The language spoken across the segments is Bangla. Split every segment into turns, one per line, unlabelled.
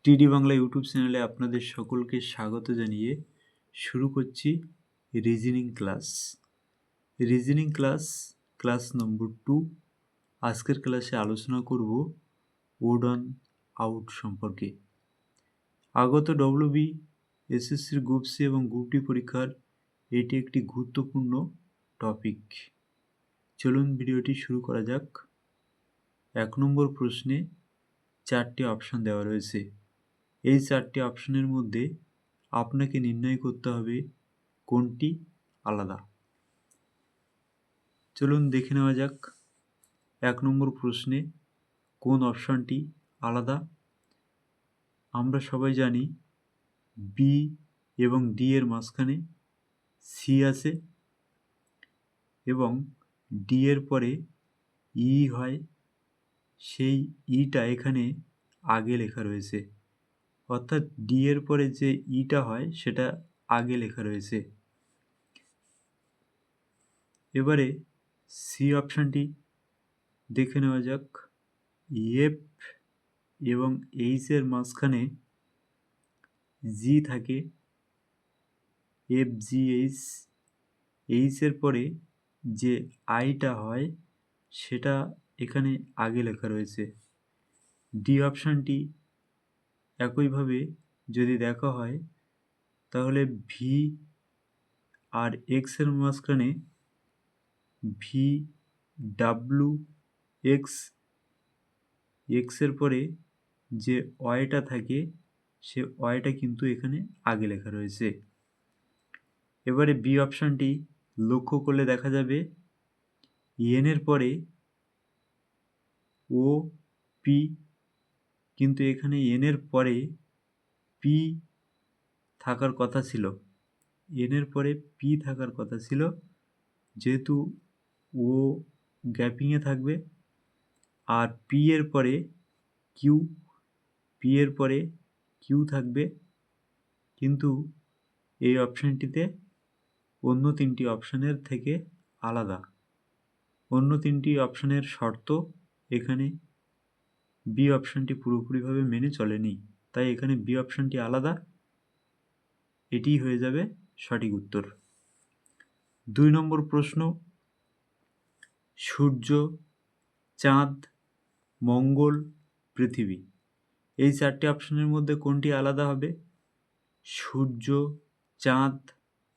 টিডি বাংলা ইউটিউব চ্যানেলে আপনাদের সকলকে স্বাগত জানিয়ে শুরু করছি রিজনিং ক্লাস। রিজনিং ক্লাস নম্বর 2। আজকের ক্লাসে আলোচনা করব ওড অন আউট সম্পর্কে। আগত ডব্লিউবি, এসএসসির গ্রুপ সি এবং গ্রুপ ডি পরীক্ষার এটি একটি গুরুত্বপূর্ণ টপিক। চলুন ভিডিওটি শুরু করা যাক। 1 নম্বর প্রশ্নে 4টি অপশন দেওয়া রয়েছে। এই 4টি অপশনের মধ্যে আপনাকে নির্ণয় করতে হবে কোনটি আলাদা। চলুন দেখে নেওয়া যাক 1 নম্বর প্রশ্নে কোন অপশনটি আলাদা। আমরা সবাই জানি বি এবং ডি এর মাঝখানে সি আছে এবং ডি এর পরে ই হয়, সেই ইটা এখানে আগে লেখা রয়েছে, অর্থাৎ ডি এর পরে যে ইটা হয় সেটা আগে লেখা রয়েছে। এবারে সি অপশানটি দেখে নেওয়া যাক। এফ এবং এইচ এর মাঝখানে জি থাকে, এফ জি এইচ। এইচ এর পরে যে আইটা হয় সেটা এখানে আগে লেখা রয়েছে। ডি অপশানটি একইভাবে যদি দেখা হয় তাহলে ভি আর এক্স এর মাঝখানে ভি ডাব্লু এক্স, এক্সের পরে যে ওয়াইটা থাকে সে ওয়াইটা কিন্তু এখানে আগে লেখা রয়েছে। এবারে বি অপশানটি লক্ষ্য করলে দেখা যাবে এনের পরে ও পি, কিন্তু এখানে এনের পরে পি থাকার কথা ছিল, এনের পরে পি থাকার কথা ছিল, যেহেতু ও গ্যাপিংয়ে থাকবে আর পি এর পরে কিউ, পি এর পরে কিউ থাকবে, কিন্তু এই অপশানটিতে অন্য 3টি অপশানের থেকে আলাদা। অন্য 3টি অপশানের শর্ত এখানে বি অপশানটি পুরোপুরিভাবে মেনে চলেনি, তাই এখানে বি অপশানটি আলাদা। এটিই হয়ে যাবে সঠিক উত্তর। 2 নম্বর প্রশ্ন, সূর্য, চাঁদ, মঙ্গল, পৃথিবী, এই 4টি অপশানের মধ্যে কোনটি আলাদা হবে? সূর্য, চাঁদ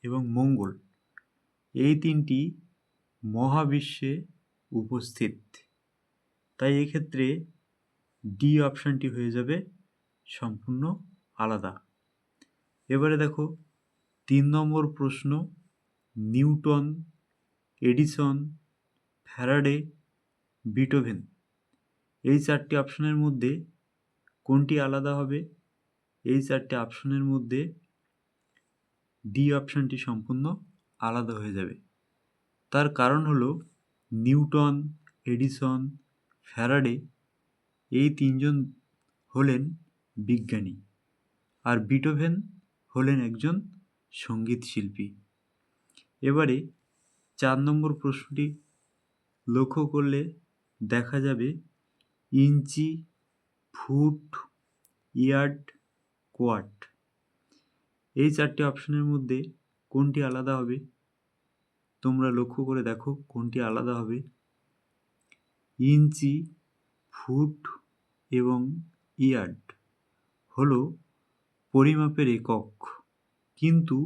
এবং মঙ্গল এই 3টি মহাবিশ্বে উপস্থিত, তাই এক্ষেত্রে ডি অপশানটি হয়ে যাবে সম্পূর্ণ আলাদা। এবারে দেখো 3 নম্বর প্রশ্ন, নিউটন, এডিসন, ফ্যারাডে, বিটোভেন এই 4টি অপশানের মধ্যে কোনটি আলাদা হবে? এই 4টি অপশানের মধ্যে ডি অপশানটি সম্পূর্ণ আলাদা হয়ে যাবে। তার কারণ হলো নিউটন, এডিসন, ফ্যারাডে এই 3জন হলেন বিজ্ঞানী আর বিটোভেন হলেন একজন সঙ্গীত শিল্পী। এবারে 4 নম্বর প্রশ্নটি লক্ষ্য করলে দেখা যাবে ইঞ্চি, ফুট, ইয়ার্ড, কোয়াট এই 4টি অপশানের মধ্যে কোনটি আলাদা হবে? তোমরা লক্ষ্য করে দেখো কোনটি আলাদা হবে। ইঞ্চি, ফুট এবং ইয়ার্ড হলো পরিমাপের একক, কিন্তু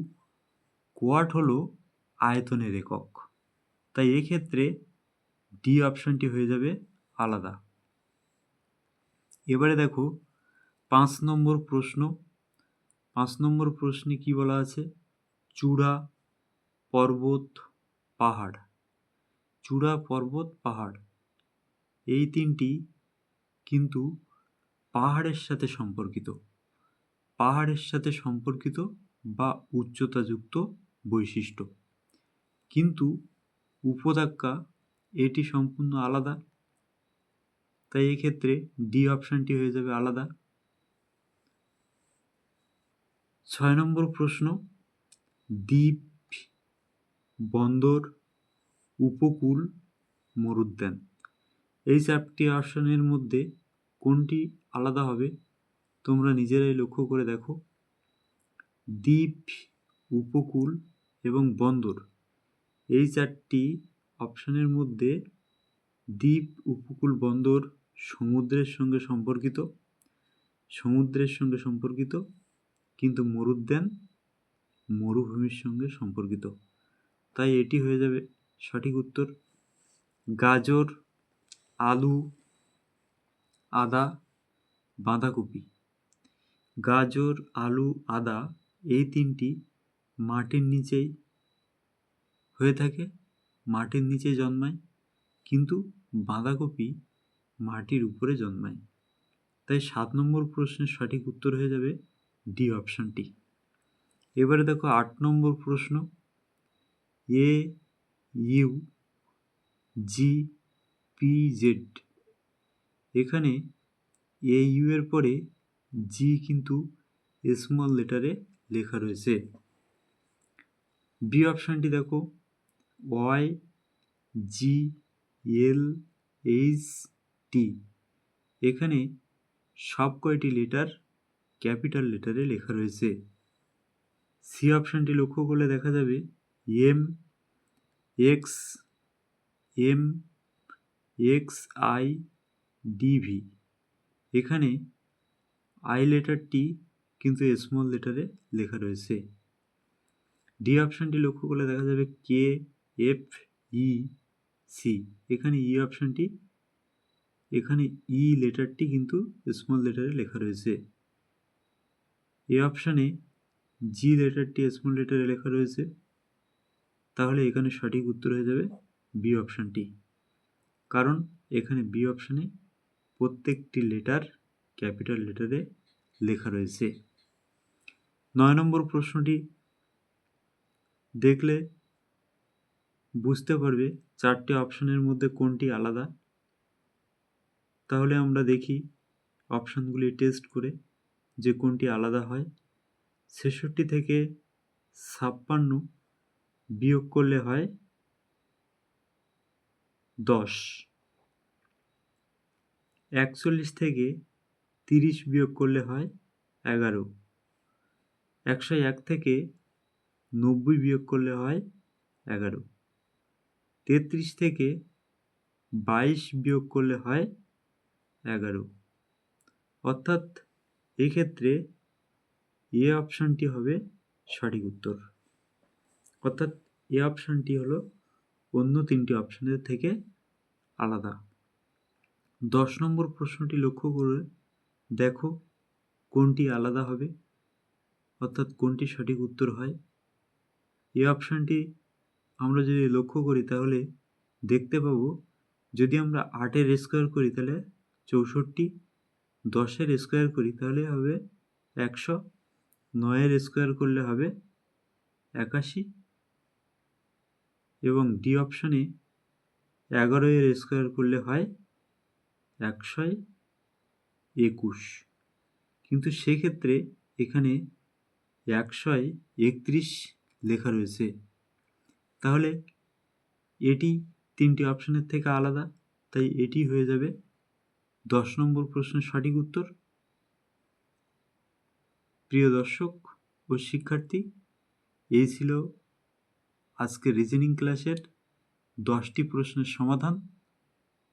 কোয়াট হলো আয়তনের একক, তাই এক্ষেত্রে ডি অপশানটি হয়ে যাবে আলাদা। এবারে দেখো 5 নম্বর প্রশ্ন। 5 নম্বর প্রশ্নে কি বলা আছে? চূড়া, পর্বত, পাহাড়। চূড়া, পর্বত, পাহাড় এই 3টি কিন্তু পাহাড়ের সাথে সম্পর্কিত, পাহাড়ের সাথে সম্পর্কিত বা উচ্চতাযুক্ত বৈশিষ্ট্য, কিন্তু উপত্যকা এটি সম্পূর্ণ আলাদা, তাই এক্ষেত্রে ডি অপশানটি হয়ে যাবে আলাদা। 6 নম্বর প্রশ্ন, দ্বীপ, বন্দর, উপকূল, মরুদ্যান এই 4টি অপশানের মধ্যে কোনটি আলাদা হবে? তোমরা নিজেরাই লক্ষ্য করে দেখো। দ্বীপ, উপকূল এবং বন্দর, এই 4টি অপশানের মধ্যে দ্বীপ, উপকূল, বন্দর সমুদ্রের সঙ্গে সম্পর্কিত, কিন্তু মরুদ্যান মরুভূমির সঙ্গে সম্পর্কিত। তাই এটি হয়ে যাবে সঠিক উত্তর। গাজর, আলু, আদা, বাঁধাকপি। গাজর, আলু, আদা এই 3টি মাটির নিচেই হয়ে থাকে, মাটির নিচে জন্মায়, কিন্তু বাঁধাকপি মাটির উপরে জন্মায়। তাই 7 নম্বর প্রশ্নের সঠিক উত্তর হয়ে যাবে ডি অপশানটি। এবারে দেখো 8 নম্বর প্রশ্ন। AUGPZ, এখানে AU এর পরে জি কিন্তু স্মল লেটারে লেখা রয়েছে। বি অপশানটি দেখো, YGLHT, এখানে সব কয়টি লেটার ক্যাপিটাল লেটারে লেখা রয়েছে। সি অপশানটি লক্ষ্য করলে দেখা যাবে MXIDV, এখানে আই লেটারটি কিন্তু স্মল লেটারে লেখা রয়েছে। ডি অপশানটি লক্ষ্য করলে দেখা যাবে KFEC, এখানে ই অপশানটি, এখানে ই লেটারটি কিন্তু স্মল লেটারে লেখা রয়েছে। এ অপশানে জি লেটারটি স্মল লেটারে লেখা রয়েছে। তাহলে এখানে সঠিক উত্তর হয়ে যাবে বি অপশানটি, কারণ এখানে বি অপশানে প্রত্যেকটি লেটার ক্যাপিটাল লেটারে লেখা রয়েছে। 9 নম্বর প্রশ্নটি দেখলে বুঝতে পারবে 4টি অপশানের মধ্যে কোনটি আলাদা। তাহলে আমরা দেখি অপশানগুলি টেস্ট করে যে কোনটি আলাদা হয়। 66 থেকে 56 বিয়োগ করলে হয় 10। 41 থেকে 30 বিয়োগ করলে হয় 11। 101 থেকে 90 বিয়োগ করলে হয় 11। 33 থেকে 22 বিয়োগ করলে হয় 11। অর্থাৎ এক্ষেত্রে এ অপশানটি হবে সঠিক উত্তর। অর্থাৎ এ অপশানটি হলো অন্য 3টি অপশানের থেকে আলাদা। 10 নম্বর প্রশ্নটি লক্ষ্য করে দেখো কোনটি আলাদা হবে, অর্থাৎ কোনটি সঠিক উত্তর হয়। এই অপশানটি আমরা যদি লক্ষ্য করি তাহলে দেখতে পাবো, যদি আমরা 8-এর স্কোয়ার করি তাহলে 64, 10-এর স্কোয়ার করি তাহলে হবে 100, 9-এর স্কোয়ার করলে হবে 81, এবং ডি অপশানে 11-এর স্কোয়ার করলে হয় 121। কিন্তু সেক্ষেত্রে এখানে 131 লেখা রয়েছে। তাহলে এটি 3টি অপশানের থেকে আলাদা, তাই এটি হয়ে যাবে 10 নম্বর প্রশ্নের সঠিক উত্তর। প্রিয় দর্শক ও শিক্ষার্থী, এই ছিল আজকের রিজনিং ক্লাসের 10টি প্রশ্নের সমাধান।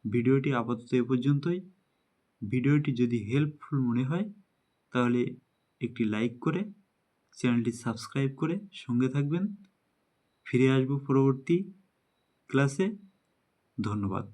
ভিডিওটি আপাতত এ পর্যন্তই। ভিডিওটি যদি হেল্পফুল মনে হয় তাহলে একটি লাইক করে চ্যানেলটি সাবস্ক্রাইব করে সঙ্গে থাকবেন। ফিরে আসবো পরবর্তী ক্লাসে। ধন্যবাদ।